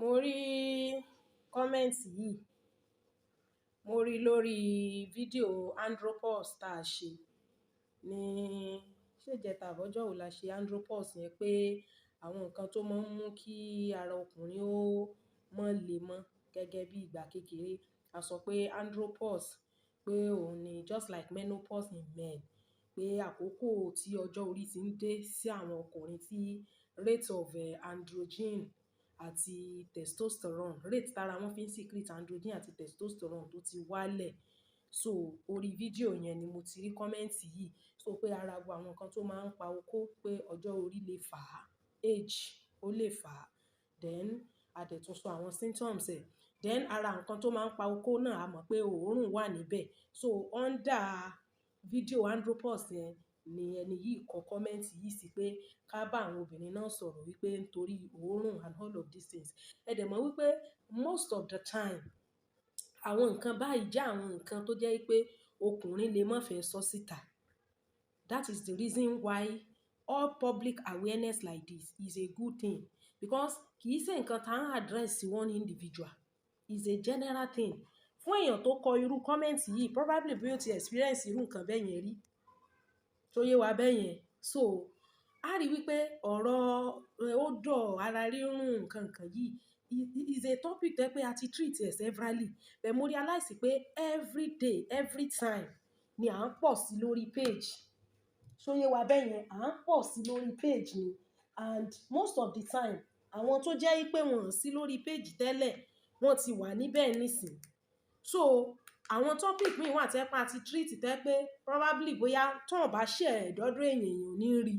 Mo rí kọ́mẹ́ǹtì yìí, mo rí lórí fídíò andropause tá a ṣe ní ṣèjẹta àbọ́jọ́ wo la ṣe andropause yẹn pé àwọn nǹkan tó máa ń mú kí ara ọkùnrin ó mọ́ le mọ́ gẹ́gẹ́ bí ìgbà kékeré. A sọ pé andropause pé òun ni just like menopause in men, pé àkókò tí ọjọ́ orí ti ń dé sí àwọn ọkùnrin tí rate of androgen àti testosterone, rate tára wọn fi ń secrete androgen àti testosterone tó ti wálẹ̀. So orí fídíò yẹn ni mo ti rí kọ́mẹ́ǹtì yìí. So pé ara gbogbo àwọn nǹkan tó máa ń pa okó pé ọjọ́ orí lè fà á, age ó lè fà á. Then a dẹ̀ tún sọ àwọn symptoms ẹ̀. Then ara nǹkan tó máa ń pa okó náà a mọ̀ pé òórùn wà níbẹ̀. So under fídíò andropause yẹn ni ẹni yìí kọ kọ́mẹ́ǹtì yìí sí pé ká bá àwọn obìnrin náà sọ̀rọ̀ wípé nítorí òórùn and all of these things. Ẹ dẹ̀ mọ̀ wípé most of the time àwọn nǹkan báyìí jẹ́ àwọn nǹkan tó jẹ́ wípé ọkùnrin lè má fẹ́ sọ síta. That is the reason why all public awareness like this is a good thing, because kì í ṣe nǹkan tá ń address one individual, is a general thing. Fún èèyàn tó kọ irú kọ́mẹ́ǹtì yìí, probably bí ó ti experience irú nǹkan bẹ́ẹ̀ yẹn rí, tó yé wa bẹ́ẹ̀ yẹn. So a rí wípé ọ̀rọ̀ ó dọ̀ ara rírun nǹkan yìí is a topic tẹ́ pé a ti treat it severally. But mo realize pé every day, every time ni à ń pọ̀ sí lórí page. So yé wa bẹ́ẹ̀ yẹn, à ń pọ̀ sí lórí page ni. And most of the time, àwọn tó jẹ́ wípé wọ́n sí lórí page tẹ́lẹ̀, wọ́n ti wà níbẹ̀ nísìn. So àwọn topic míì wà tẹ́ pé a ti treat tẹ́ pé probably bóyá tó ò bá share ẹ̀dọ́dọ̀ èèyàn ò ní rí.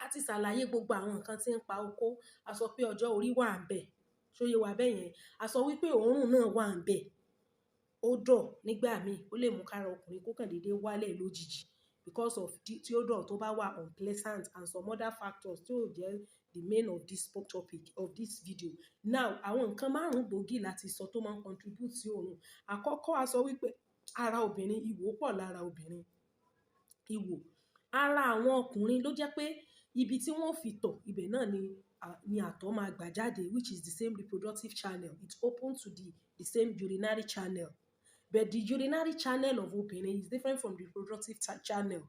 A ti ṣàlàyé gbogbo àwọn nǹkan tí ń pa okó. A sọ pé ọjọ́ orí wà ńbẹ̀. So yé wa bẹ́ẹ̀ yẹn. A sọ wípé òórùn náà wà ńbẹ̀. Ó dọ̀ nígbà míì, ó lè mú kára ọkùnrin kó kàn déédéé wálẹ̀ lójijì because of tí ó dọ̀ tó bá wà unpleasant and some other factors tí ó jẹ́ the main of this topic of this video. Now, àwọn nǹkan márùn-ún gbòógì láti sọ tó máa ń contribute sí òórùn. Àkọ́kọ́ a sọ wípé ara obìnrin, ìwò pọ̀ lára obìnrin. Ìwò. Ara àwọn ọkùnrin ló jẹ́ pé ibi tí wọ́n fi tọ̀, ibẹ̀ náà ni àtọ̀ máa gbà jáde, which is the same reproductive channel. It's open to the same urinary channel. But the urinary channel of obìnrin is different from the reproductive channel.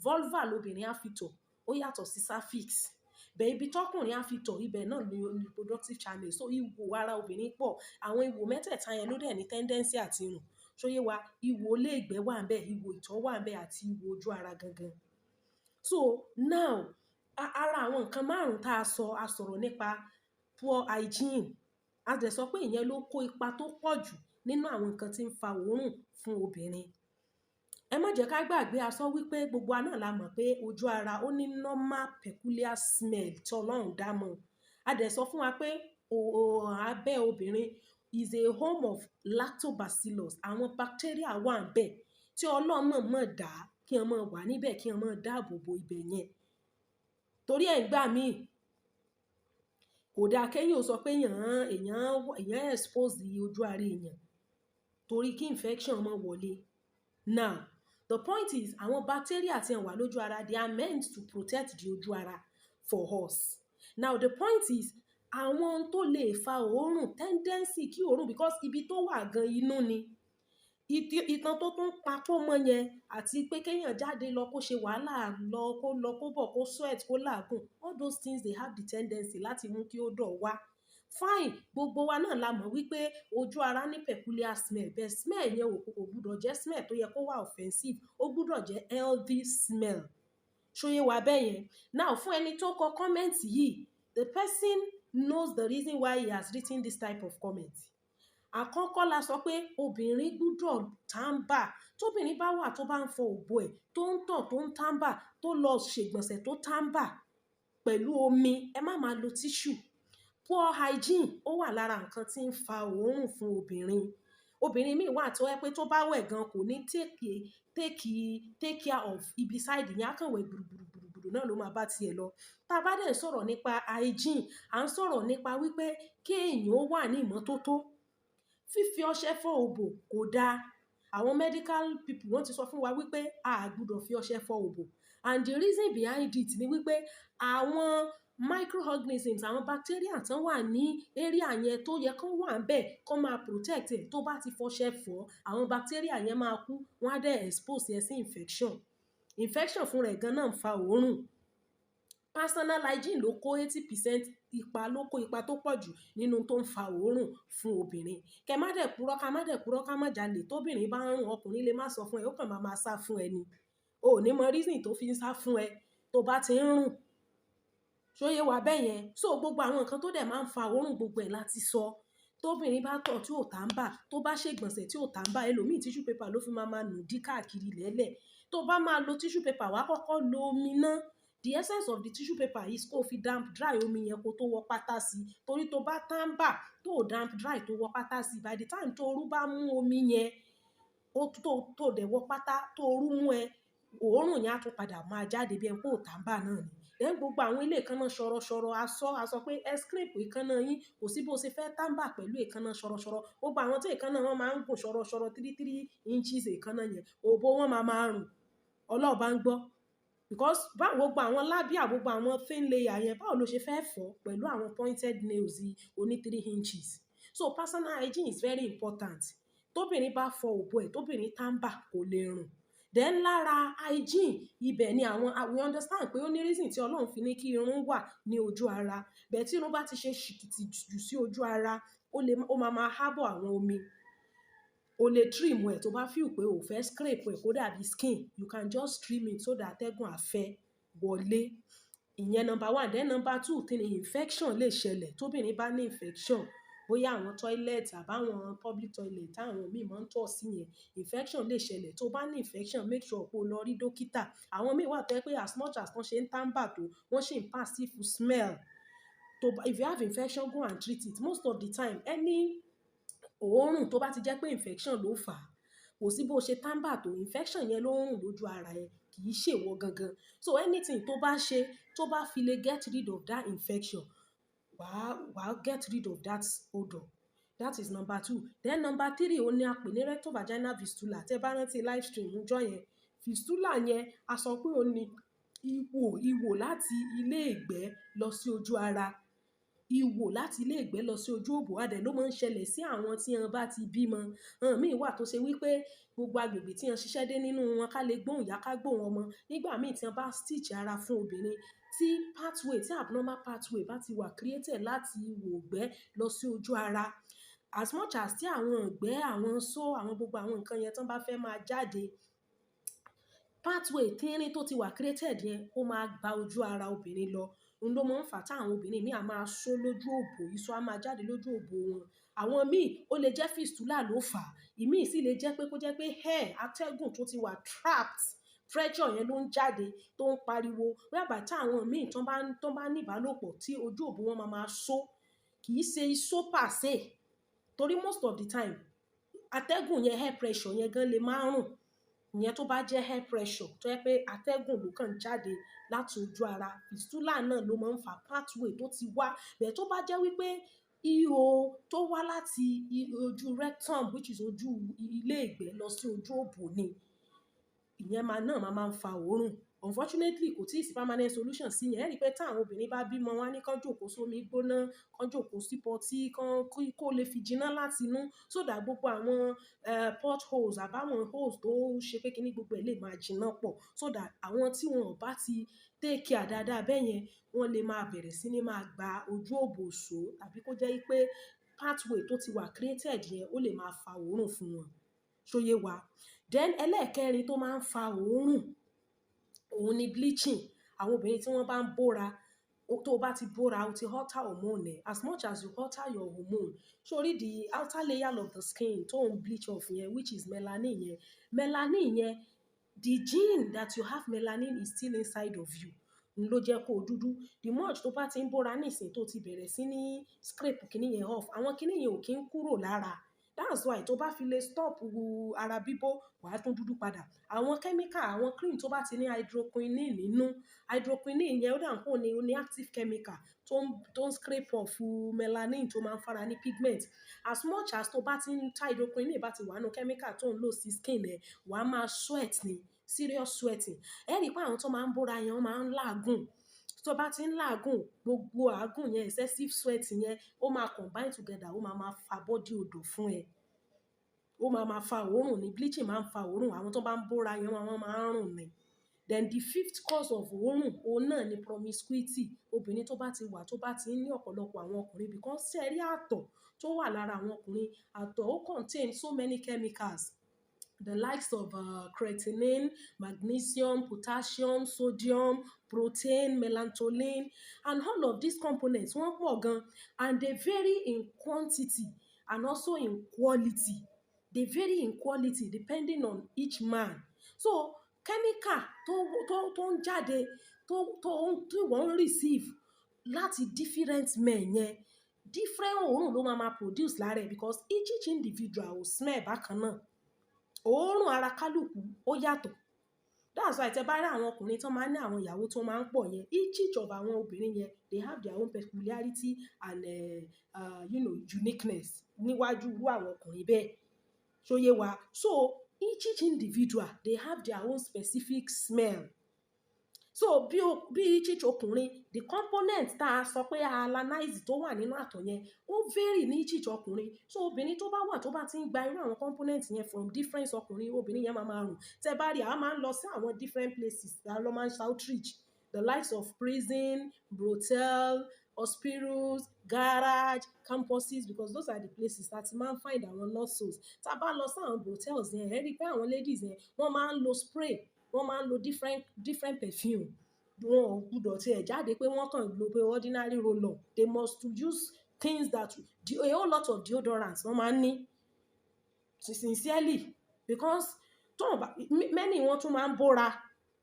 Vulva lobìnrin á fi tọ̀, ó yàtọ̀ sí cervix. But ibi tọ́kùnrin á fi tọ̀, ibẹ̀ náà ni reproductive channel. So ìwò ara obìnrin pọ̀. Àwọn ìwò mẹ́tẹ̀ẹ̀ta yẹn ló dẹ̀ ní tendency àti rùn. So yé wa, ìwò ilé ìgbẹ́ wà ńbẹ̀, ìwò ìtọ̀ wà ńbẹ̀ àti ìwò ojú ara gangan. So now, ara àwọn nǹkan márùn-ún tá a sọ̀rọ̀ nípa poor hygiene. A dẹ̀ sọ pé ìyẹn ló kó ipa tó pọ̀ jù nínú àwọn nǹkan tí ń fa òórùn fún obìnrin. Ẹ má jẹ́ ká gbàgbé, a sọ wípé gbogbo wa náà la mọ̀ pé ojú ara ó ní normal peculiar smell tí Ọlọ́run dá mọ́. A dẹ̀ sọ fún wa pé abẹ́ obìnrin is a home of lactobacillus. Àwọn bacteria wà ńbẹ̀ tí Ọlọ́run mọ̀ dá kí wọ́n máa wà níbẹ̀, kí wọ́n máa dáàbò bo ibẹ̀ yẹn. Torí ẹ̀ ń gbà míì, kò dáa kéèyàn ó sọ pé èèyàn expose ojú ara èèyàn torí kí infection má wọlé. Now, the point is, àwọn bacteria tí wọ́n wà lójú ara, they are meant to protect the ojú ara for us. Now, the point is, àwọn tó lè fa òórùn, tendency kí òórùn, because ibi tó wà gan inú ni. Ìtàn tó tún papọ̀ mọ́ yẹn àti pé kéèyàn jáde lọ kó ṣe wàhálà lọ kó bọ̀ kó sweat kó làágùn, all those things they have the tendency láti mú kí ó dọ̀ wá. Fine, gbogbo wa náà la mọ̀ wípé ojú ara ní peculiar smell, but smell yẹn ò gbúdọ̀ jẹ́ smell tó yẹ kó wà offensive, ó gbúdọ̀ jẹ́ healthy smell. So yé wa bẹ́ẹ̀ yẹn. Now, fún ẹni tó kọ comment yìí, the person knows the reason why he has written this type of comment. Àkọ́kọ́ la sọ pé obìnrin gbúdọ̀ tàǹbà. Tóbìnrin bá wà tó bá ń fọ òbò ẹ̀, tó ń tọ̀, tó ń tàǹbà, tó lọ ṣègbọ̀nsẹ̀ tó tàǹbà pẹ̀lú omi, ẹ má máa lo tissue. Poor hygiene ó wà lára nǹkan tí ń fa òórùn fún obìnrin. Obìnrin míì wà tó yẹ pé tó bá wẹ̀ gan kò ní take care of ibi side yẹn, á kàn wẹ̀ gbùrùgbùrù náà ló máa bá tiẹ̀ lọ. Tá a bá dẹ̀ sọ̀rọ̀ nípa hygiene, à ń sọ̀rọ̀ nípa wípé kí èèyàn ó wà ní ìmọ́tótó. Fífi ọṣẹ fọ òbò kò dáa. Àwọn medical people wọ́n ti sọ fún wa wípé a gbúdọ̀ fi ọṣẹ fọ òbò. And the reason behind it ni wípé àwọn microorganisms àwọn bacteria tán wà ní area yẹn tó yẹ kán wà ńbẹ̀ kán máa protect ẹ̀ tó bá ti fọṣẹ fọ̀ àwọn bacteria yẹn máa kú wọ́n á dẹ̀ expose ẹ sí infection fún rẹ̀ gan náà ń fa òórùn. Personal hygiene ló kó 80% ipa tó pọ̀ jù nínú tó ń fa òórùn fún obìnrin. Kẹ má dẹ̀ purọ́ ká má jalè tóbìnrin bá ń rùn ọkùnrin lè má sọ fún ẹ ó kàn máa sá fún ẹ ni. O ò ní mọ reason tó fi ń sá fún ẹ tó bá ti ń rùn. Ṣóyé wa bẹ́yẹn? So gbogbo àwọn nǹkan tó dẹ̀ máa ń fa òórùn gbogbo ẹ̀ láti sọ. Tóbìnrin bá tọ̀ tí ò tàǹbà, tó bá ṣègbọ̀nsẹ̀ tí ò tàǹbà, ẹlòmíì tissue paper ló fi máa nù dí káàkiri lẹ́lẹ̀. Tó bá máa lo tissue paper wá kọ́kọ́ lo omi ná. The essence of the tissue paper is kó fi damp dry omi yẹn kó tó wọ pátá sí. Torí tó bá tàǹbà tó damp dry tó wọ pátá sí, by the time tó orú bá mú omi yẹn, tó dẹ̀ wọ pátá tó orú mú ẹ, òórùn yẹn á tún padà máa jáde bí ẹni pé ò tàǹbà náà ni. Then gbogbo àwọn ilé èékánná ṣọ̀rọ̀ṣọ̀rọ̀ a sọ pé ẹ scrape èékánná yín kò sí bó ṣe fẹ́ tàǹbà pẹ̀lú èékánná ṣọ̀rọ̀ṣọ̀rọ̀. Gbogbo àwọn tí èékánná wọn máa ń gùn ṣọ̀rọ̀ṣọ̀rọ̀ 3 inches èékánná yẹn, òbó wọn máa rùn. Ọlọ́run bá ń gbọ́. Because gbogbo àwọn labia gbogbo àwọn thin layer yẹn báwo ló ṣe fẹ́ fọ̀ pẹ̀lú àwọn pointed nails oní 3 inches. So personal hygiene is very important. Tóbìnrin bá fọ òbó ẹ̀ tóbìnrin tàǹbà kò lè rùn. Then lára hygiene ibẹ̀ ni we understand pé ó ní reason tí Ọlọ́run fi ní kí irun wà ní ojú ara. Bẹ́ẹ̀ tí irun bá ti ṣe ṣìkìtì jù sí ojú ara ó máa hábọ̀ àwọn omi. O lè trim ẹ̀ tó bá feel pé o fẹ́ scrape ẹ̀ kó dàbí skin, you can just trim it so that atẹ́gùn á fẹ́ wọlé. Ìyẹn number 1. Then number 2 tí ni infection lè ṣẹlẹ̀ tóbìnrin bá ní infection bóyá àwọn toilet àbáwọn public toilet táwọn míì máa ń tọ̀ sí yẹn, infection lè ṣẹlẹ̀. Tó bá ní infection make sure pé o lọ rí dókítà. Àwọn míì wà tó jẹ́ pé as much as wọ́n ṣe ń tàǹbà tó wọ́n ṣì ń passive smell. If you have infection go and treat it. Most of the time any òórùn tó bá ti jẹ́ pé infection ló fà á kò sí bó ṣe tàǹbà tó infection yẹn ló ń rùn lójú ara ẹ kì í ṣèwọ gangan. So anything tó bá ṣe tó bá fi lè get rid of that infection wàá get rid of that odor. That is number 2. Then number 3 ó ní a pè ní rectovaginal fistula. Tẹ́ bá rántí live stream ọjọ́ yẹn, fistula yẹn a sọ pé ó ní ihò láti ilé ìgbẹ́ lọ sí ojú ara. Ihò láti ilé ìgbẹ́ lọ sí ojú òbò adẹ̀ ló máa ń ṣẹlẹ̀ sí àwọn tí wọ́n bá ti bímọ. Àwọn míì wà tó ṣe wípé gbogbo agbègbè tí wọ́n ṣiṣẹ́ dé nínú wọn ká lè gbóhùn ìyá ká gbóhùn ọmọ. Nígbà míì tí wọ́n bá stitch ara fún obìnrin tí abnormal pathway bá ti wà created láti ihò ìgbẹ́ lọ sí ojú ara, as much as tí àwọn ìgbẹ́ àwọn gbogbo àwọn nǹkan yẹn tán bá fẹ́ máa jáde, pathway tínrín tó ti wà created yẹn ó máa gba ojú ara obìnrin lọ. Òun ló máa ń fà á táwọn obìnrin míì á máa ṣó lójú òbò, ìṣọ́ á máa jáde lójú òbò wọn. Àwọn míì ó lè jẹ́ fistula ló fà á. Ìmíì sì lè jẹ́ pé kó jẹ́ pé hair atẹ́gùn tó ti wà trapped, pressure yẹn ló ń jáde tó ń pariwo. Whereby táwọn míì tán bá ní ìbálòpọ̀ tí ojú òbò wọn máa ṣó kì í ṣe iṣó per se. Torí most of the time atẹ́gùn yẹn air pressure yẹn gan lè máa rùn. Ìyẹn tó bá jẹ́ air pressure tó jẹ́ pé atẹ́gùn ló kàn jáde láti ojú ara, fistula náà ló máa ń fa pathway tó ti wá. Bẹ́ẹ̀ tó bá jẹ́ wípé ihò tó wá láti ojú rectum which is ojú ilé ìgbẹ́ lọ sí ojú òbò ni, ìyẹn náà máa ń fa òórùn. Unfortunately kò tí ì sí permanent solution sí yẹn. Ẹ rí pé táwọn obìnrin bá bímọ wọ́n á ní kán jókòó sómi gbóná, kán jókòó sí pọtí, kó lè fi jiná láti inú so that gbogbo àwọn potholes àbáwọn holes tó ṣe pé kíní gbogbo ẹ̀ lè máa jiná pọ̀ so that àwọn tí wọn ò bá ti take care dáadáa bẹ́yẹn wọ́n lè máa bẹ̀rẹ̀ sí ní máa gba ojú òbò ṣó tàbí kó jẹ́ pé pathway tó ti wà created yẹn ó lè máa fa òórùn fún wọn. Ṣóyé wa? Then ẹlẹ́ẹ̀kẹrin tó máa ń fa òórùn òun ni bleaching. Àwọn obìnrin tí wọ́n bá ń bóra, tó bá ti bóra o ti alter hormone ẹ̀. As much as you alter your hormone, sórí the outer layer of the skin tó ń bleach off yẹn which is melanin yẹn, the gene that you have melanin is still inside of you. Ló jẹ́ kó dúdú. The much tó bá ti ń bóra nísìn tó ti bẹ̀rẹ̀ sí ní scrape kíní yẹn off, àwọn kíní yẹn ò kí ń kúrò lára. That's why tó bá fi lè stop ara bíbó wàá tún dúdú padà. Àwọn chemical àwọn cream tó bá ti ní hydroquinone nínú, hydroquinone yẹn ó dà pé ó ní active chemical tó ń scrape off melanin tó máa ń fara ní pigment. As much as tó bá ti ń hydroquinone bá ti wà nínú chemical tó ń lò sí skin ẹ̀ wàá máa sweat ni, serious sweating. Ẹ rí pé àwọn tó máa ń bóra yẹn wọ́n máa ń làágùn. tó bá ti ń làágùn, gbogbo àágùn yẹn, excessive sweat yẹn, ó máa combine together, ó máa fa body odò fún ẹ. Ó máa fa òórùn ni, bleaching máa ń fa òórùn, àwọn tó bá ń bóra yẹn wọ́n máa ń rùn ni. Then the fifth cause of òórùn, òun náà ni promiscuity. Obìnrin tó bá ti ń ní ọ̀pọ̀lọpọ̀ àwọn ọkùnrin, because ṣé ẹ rí àtọ̀ tó wà lára àwọn ọkùnrin, àtọ̀ ó contain so many chemicals, the likes of creatinine, magnesium, potassium, sodium, protein, melatonin, and all of these components wọ́n pọ̀ gan, and they vary in quantity and also in quality. They vary in quality depending on each man. So chemical tó ń jáde, tí wọ́n ń receive láti different men yẹn, different òórùn ló máa produce lára ẹ̀, because each individual will smell bákan náà. Òórùn ara kálukú ó yàtọ̀. That's why tẹ́ bá rí àwọn ọkùnrin tó máa ń ní àwọn ìyàwó tó máa ń pọ̀ yẹn, each of àwọn obìnrin yẹn, they have their own peculiarity and uniqueness níwájú irú àwọn ọkùnrin bẹ́ẹ̀. So yé wa. So each individual, they have their own specific smell. So bí each ọkùnrin, the component tá a sọ pé analyze tó wà nínú àtọ̀ yẹn, ó vary ní each ọkùnrin. So obìnrin tó bá ti ń gba irú àwọn component yẹn from different ọkùnrin, obìnrin yẹn máa rùn. Tẹ́ bá rí, a máa ń lọ sí àwọn different places, a lọ máa ń outreach, the likes of prison, brothel, hospitals, garage, campuses, because those are the places that you máa ń find àwọn lost souls. Tá bá lọ sí àwọn brothels yẹn, ẹ rí pé àwọn ladies yẹn, wọ́n máa ń lo spray, wọ́n máa ń lo different perfume. Wọn ò gbọdọ̀ tí ẹ̀ jáde pé wọ́n kàn lo pé ordinary roll-on. They must use things that, a whole lot of deodorants wọ́n máa ń ní, sincerely, because many wọn tún máa ń bóra,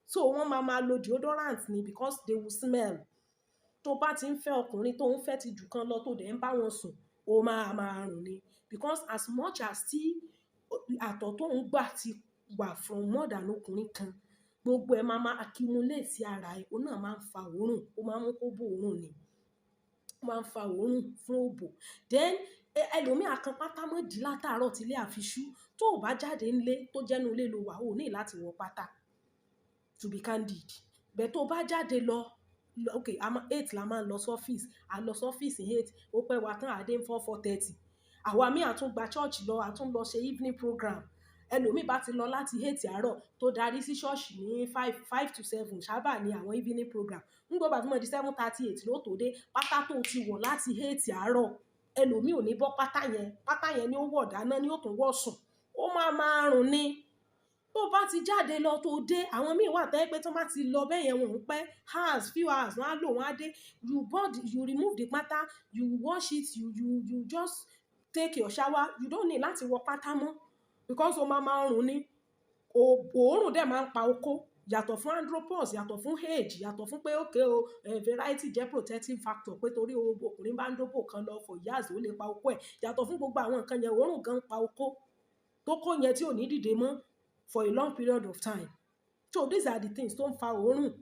so wọ́n máa lo deodorant ni, because they will smell. Tó bá ti ń fẹ́ ọkùnrin tó ń fẹ́ ti jù kan lọ, tó dẹ̀ ń bá wọn sùn, ó máa rùn ni, because as much as tí àtọ̀ tó ń gbà ti wà from more than ọkùnrin kan, gbogbo ẹ̀ máa accumulate sí ara ẹ̀, ó náà máa ń fa òórùn, ó máa ń mú kó bó òórùn ni, ó máa ń fa òórùn fún òbò. Then ẹlòmíì kan pátá mọ́ di látàárọ̀ tí ilé àfiṣú, tó ò bá jáde ńlé, tó jẹ́nu ilé ló wà, ó ní láti wọ pátá, to be candid. Bẹ́ẹ̀ tó bá jáde lọ, okay, 8 la máa ń lọ sọ́fíìsì, a lọ sọ́fíìsì 8, ó pẹ́ wa tán àdé 4:30. Àwa míì àtún gba church lọ, àtún lọ ṣe evening program. Ẹlòmíì bá ti lọ láti 8 àárọ̀ tó darí sí ṣọ́ọ̀ṣì ní 5 to 7, ṣábà ní àwọn evening program. Ń gbọ́ bá fi mọ́ di 7:38 ló tó dé, pátá tó ti wọ̀ láti 8 àárọ̀, ẹlòmíì ò ní bọ́ pátá yẹn ni ó wọ̀ dáná, ni ó tún wọ̀ sùn, ó máa rùn ni. Tó bá ti jáde lọ tó dé, àwọn míì wà tẹ́ pé tó bá ti lọ bẹ́ẹ̀ yẹn wọ́n ń pẹ́, few hours wọ́n á lò, wọ́n á dé, you remove the pátá, you wash it, you just take your shower, you don't need láti wọ pátá mọ́, because ó máa rùn ni. Òórùn dẹ̀ máa ń pa okó, yàtọ̀ fún andropause, yàtọ̀ fún age, yàtọ̀ fún pé variety jẹ́ protective factor, pé torí ọkùnrin bá ń dóbò kan lọ for years ó lè pa okó ẹ̀, yàtọ̀ fún gbogbo àwọn nǹkan yẹn, òórùn gan pa okó, tó kó yẹn tí ò ní dìde mọ́ for a long period of time. So these are the things tó ń fa òórùn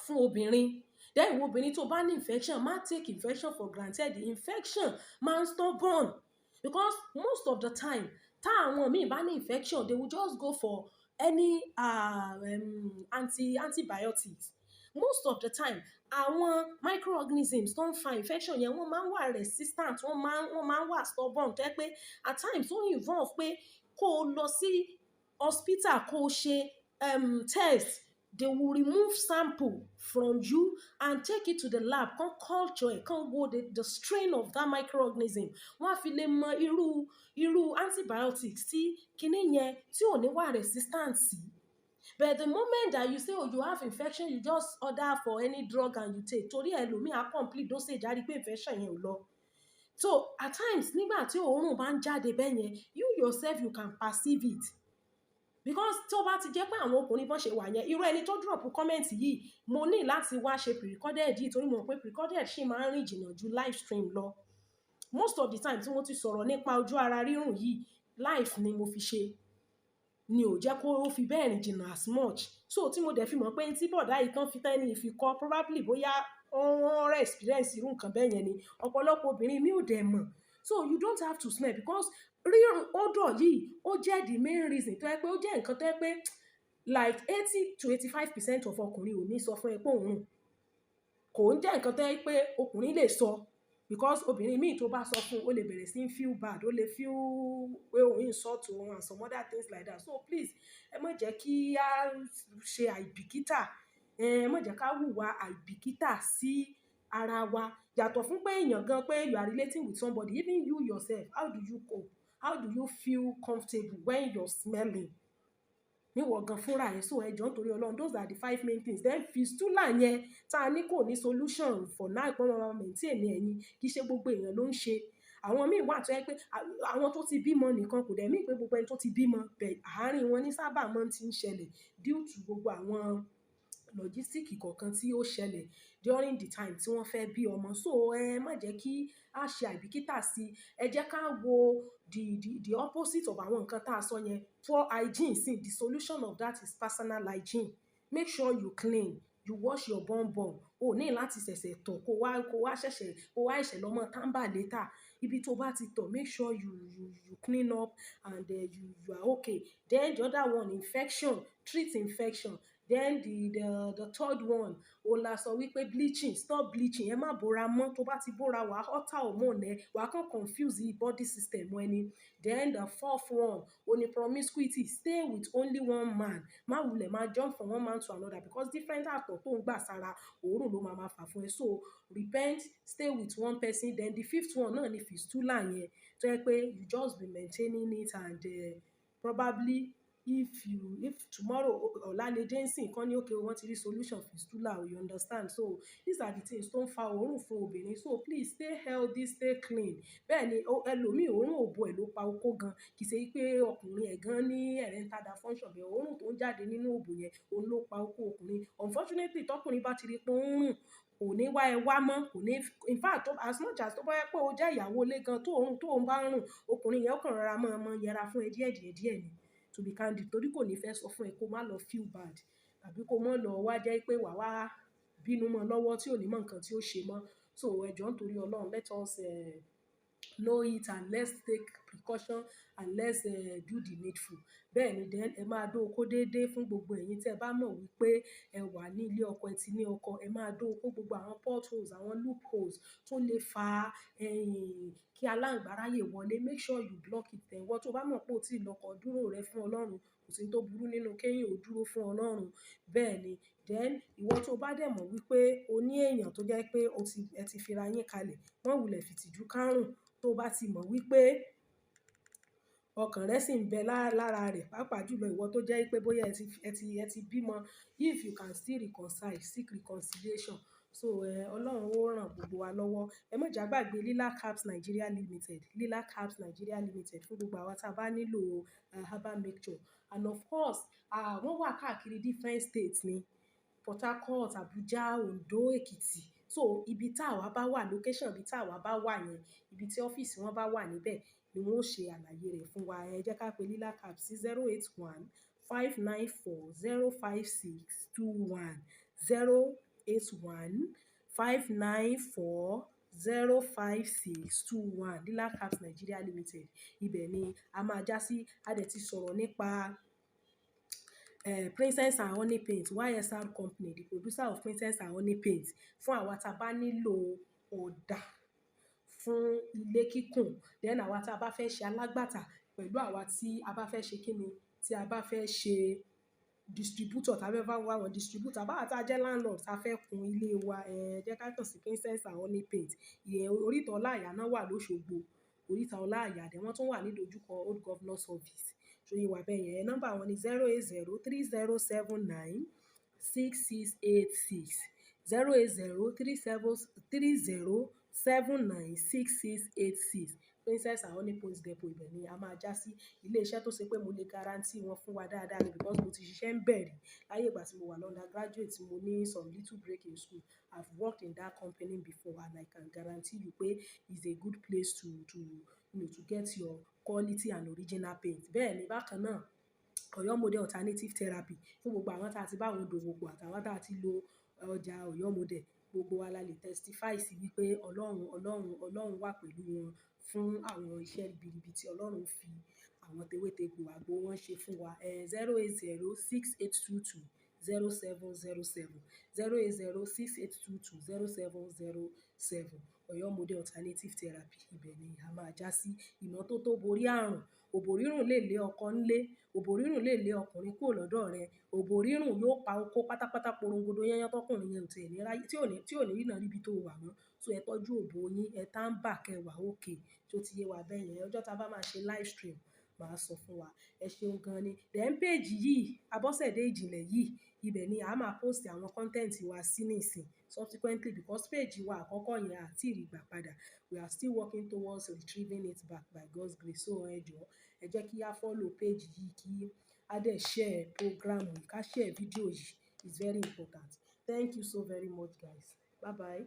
fún obìnrin. Then obìnrin tó bá ní infection, má take infection for granted. The infection máa ń stubborn, because most of the time tá àwọn míì bá ní infection, they will just go for any antibiotics. Most of the time àwọn microorganisms tó ń fa infection yẹn, wọ́n máa ń wà resistant, wọ́n máa ń wà stubborn, tẹ́ pé at times ó involve pé kó o lọ sí hospital kó o ṣe test. They will remove sample from you and take it to the lab, kan culture ẹ̀, kan wo the strain of that microorganism. Wọ́n á fi lè mọ irú antibiotics tí kíní yẹn tí ò ní wà resistant sí. But the moment that you say, you have infection, you just order for any drug and you take. Torí ẹlòmíì á complete dosage, á rí pé infection yẹn ò lọ. So at times, nígbà tí òórùn bá ń jáde bẹ́ẹ̀ yẹn, you yourself, you can perceive it. Because tó bá ti jẹ́ pé àwọn ọkùnrin bọ́n ṣe wà yẹn, irú ẹni tó drop comment yìí, mo ní láti wá ṣe pre-recorded yìí, torí mo mọ̀ pé pre-recorded ṣì máa ń rìn jìnnà ju live stream lọ. Most of the time tí mo ti sọ̀rọ̀ nípa ojú ara rírùn yìí, live ni mo fi ṣe, ni ò jẹ́ kó fi bẹ́ẹ̀ rìn jìnnà as much. So tí mo dẹ̀ fi mọ̀ pé tí bọ̀dá yìí tán fi tẹ́ni ìfikọ́, probably bóyá wọ́n rẹ̀ experience irú nǹkan bẹ́ẹ̀ yẹn ni, ọ̀pọ̀lọpọ̀ obìnrin mi ò dẹ̀ mọ̀. So you don't have to smell, because rírùn odor yìí ó jẹ́ the main reason tó yẹ pé ó jẹ́ nǹkan tó yẹ pé like 80 to 85% of ọkùnrin ò ní sọ fún ẹ pé òun rùn. kò ń jẹ́ nǹkan tó jẹ́ pé ọkùnrin lè sọ, because obìnrin míì tó bá sọ fún ó lè bẹ̀rẹ̀ sí feel bad, ó lè feel pé òun insult òun and some other things like that. So please, ẹ má jẹ́ kí a ṣe àìbìkítà, ẹ má jẹ́ ká hùwà àìbìkítà sí ara wa. Yàtọ̀ fún pé èèyàn gan pé you are relating with somebody, even you yourself, how do you cope? How do you feel comfortable when you're smelling? Níwọ̀ gan fúnra ẹ̀. So ẹ jọ̀ọ́ nítorí Ọlọ́run, those are the 5 main things. Then fistula yẹn tá a ní kò ní solution for now, pé wọ́n máa maintain ẹ̀yin, kì í ṣe gbogbo èèyàn ló ń ṣe. Àwọn míì wà tó jẹ́ pé àwọn tó ti bímọ nìkan kò dẹ̀ mean pé gbogbo ẹni tó ti bímọ bẹ̀ àárín wọn ní sábà máa ń ti ń ṣẹlẹ̀ due to gbogbo àwọn logistic kọ̀ọ̀kan tí ó ṣẹlẹ̀ during the time tí wọ́n fẹ́ bí ọmọ. So ẹ má jẹ́ kí a ṣe àìbìkítà sí, ẹ jẹ́ ká wo the opposite of àwọn nǹkan tá a sọ yẹn. For hygiene, see, the solution of that is personal hygiene. Make sure you clean, you wash your bum. O ní láti ṣẹ̀ṣẹ̀ tọ̀ kó wá ṣẹ̀ṣẹ̀ lọ mọ́ tàǹbà later. Ibi tó bá ti tọ̀, make sure you clean up and you are okay. Then the other one, infection, treat infection. Then the third one, ó la sọ wípé bleaching, stop bleaching. Ẹ má bóra mọ́, tó bá ti bóra wà alter hormone ẹ, wà kàn confuse the body system ẹni. Then the fourth one, ó ní promiscuity, stay with only one man. Má wulẹ̀ máa jump from one man to another, because different àtọ̀ tó ń gbà sára òórùn ló máa fà fún ẹ. So repent, stay with one person. Then the fifth one náà ni fistula yẹn, tó yẹ pé you just be maintaining it, and probably if tomorrow ọ̀la lè dé nsìn kan ní okay wọ́n ti rí solution fistula, you understand. So these are the things tó ń fa òórùn fún obìnrin. So please stay healthy, stay clean. Bẹ́ẹ̀ ni ẹlòmíì òórùn òbò ẹ̀ ló pa okó gan, kì í ṣe pé ọkùnrin ẹ̀ gan ní erectile dysfunction, bẹ́ẹ̀ òórùn tó ń jáde nínú òbò yẹn òun ló pa okó ọkùnrin. Unfortunately, tọkùnrin bá ti rí pé ó ń rùn, kò ní wá ẹ wá mọ́, kò ní, in fact as much as tó bá yẹ pé o jẹ́ ìyàwó ilé gan tó ń bá ń rùn, ọkùnrin yẹn ó kàn rọra mọ́ yẹra fún ẹ díẹ̀ ni, to be candid, torí kò ní fẹ́ sọ fún ẹ kó má lọ feel bad, tàbí kó má lọ wá jẹ́ pé wà wá bínú mọ́ lọ́wọ́ tí ò ní mọ̀ nǹkan tí ó ṣe mọ́. So ẹ jọ̀ọ́ nítorí Ọlọ́run, let us know it, and let's take precaution, and let's do the needful. Bẹ́ẹ̀ ni, then ẹ máa dó okó déédéé fún gbogbo ẹ̀yin tí ẹ bá mọ̀ wípé ẹ wà ní ilé ọkọ, ẹ ti ní ọkọ, ẹ máa dó okó gbogbo àwọn potholes, àwọn loopholes tó lè fa kí aláǹgbá ráyè wọlé. Make sure you block it. Then wọ́n tó bá mọ̀ pé o ti lọ́kọ, dúró rẹ fún Ọlọ́run, kò sí tó burú nínú kéyìn ò dúró fún Ọlọ́run. Bẹ́ẹ̀ ni, then ìwọ tó bá dẹ̀ mọ̀ wípé o ní èèyàn tó jẹ́ pé ẹ ti fira yín kalẹ̀, wọ́n wulẹ̀ fìtìjú kárùn, tó bá ti mọ̀ wípé ọkàn rẹ sì ń bẹ lára rẹ̀, pàápàá jùlọ ìwọ tó jẹ́ pé bóyá ẹ ti bímọ, if you can still reconcile, seek reconciliation. So Ọlọ́run ó ràn gbogbo wa lọ́wọ́. Ẹ má jà gbàgbé Lila Caps Nigeria Limited, Lila Caps Nigeria Limited, fún gbogbo àwa tá a bá nílò herbal mixture. And of course, wọ́n wà káàkiri different states ní Port Harcourt, Abuja, Ondo, Ekiti. So ibi tá àwa bá wà, location ibi tá àwa bá wà yẹn, ibi tí ọ́fíìsì wọn bá wà níbẹ̀ ni wọ́n ó ṣe àlàyé rẹ̀ fún wa. Ẹ jẹ́ ká pe Lila Caps sí 081 594 05621, 081 594 05621, Lila Caps Nigeria Limited. Ibẹ̀ ni a máa já sí. A dẹ̀ ti sọ̀rọ̀ nípa Princess and Honey Paint, YSR Company, the producer of Princess and Honey Paint, fún àwa tá a bá nílò ọ̀dà fún ilé kíkùn. Then àwa tá a bá fẹ́ ṣe alágbàtà, pẹ̀lú àwa tí a bá fẹ́ ṣe kíni, tí a bá fẹ́ ṣe distributor, tàbí bá wá wọn distributor, bá àtà jẹ́ landlord tá fẹ́ kun ilé wa, jẹ́ ká kàn sí Princess and Honey Paint. Ìyẹn Oríta Ọláìyá náà wà lóṣogbo, Oríta Ọláìyá, dẹ̀ wọ́n tún wà ní dojúkọ Old Governors Office. Ṣòye wà bẹ́ẹ̀ yẹn. Nọ́mbà wọn ni 080 3079 6686, 080 3079 6686. Princess and Honey Paint Depot, ibẹ̀ ni a máa já sí. Ilé iṣẹ́ tó ṣe pé mo lè guarantee wọn fún wa dáadáa ni, because mo ti ṣiṣẹ́ ń bẹ̀rẹ̀ láyé ìgbà tí mo wà undergraduate, mo ní some little break in school. I've worked in that company before, and I can guarantee you pé it's a good place to get your quality and original paint. Bẹ́ẹ̀ ni, bákan náà, Ọ̀yọ́ Model Alternative Therapy, fún gbogbo àwọn tá a ti bá wọn dòwò pọ̀ àtàwọn tá a ti lo ọjà Ọ̀yọ́ Model, gbogbo wa la lè testify sí wípé Ọlọ́run wà pẹ̀lú wọn fún àwọn iṣẹ́ ribiribi tí Ọlọ́run fi àwọn tewétegbò àgbo wọn ṣe fún wa. 080 6822 0707 08068220707. Ọ̀yọ́ Model Alternative Therapy, ibẹ̀ ni a máa já sí. Ìmọ́tótó borí àrùn. Òbò rírùn lè lé ọkọ ńlé, òbò rírùn lè lé ọkùnrin kúrò lọ́dọ̀ rẹ, òbò rírùn yóò pa oko pátápátá porongodo yányán tọkùnrin yẹn ò tiẹ̀ ní ráyè, tí ò ní rína níbi tó wà mọ́. So ẹ tọ́jú òbò yín, ẹ tàǹbà kẹwàá òkè, tó ti yé wa bẹ́ẹ̀ yẹn. Ọjọ́ tá bá máa ṣe live stream, màá sọ fún wa. Ẹ ṣeun gan ni. Then page yìí, Abọ́sẹ̀dé Ìjìnlẹ̀ yìí, ibẹ̀ ni a máa post àwọn content wa sí nísìn subsequently, because page wa àkọ́kọ́ yẹn àti ìrí gbà padà. We are still working towards retrieving it back by God's grace. So ẹ jọ̀ọ́, ẹ jẹ́ kí a follow page yìí, kí a dẹ̀ share program yìí, ká share video yìí. It's very important. Thank you so very much, guys. Bye bye.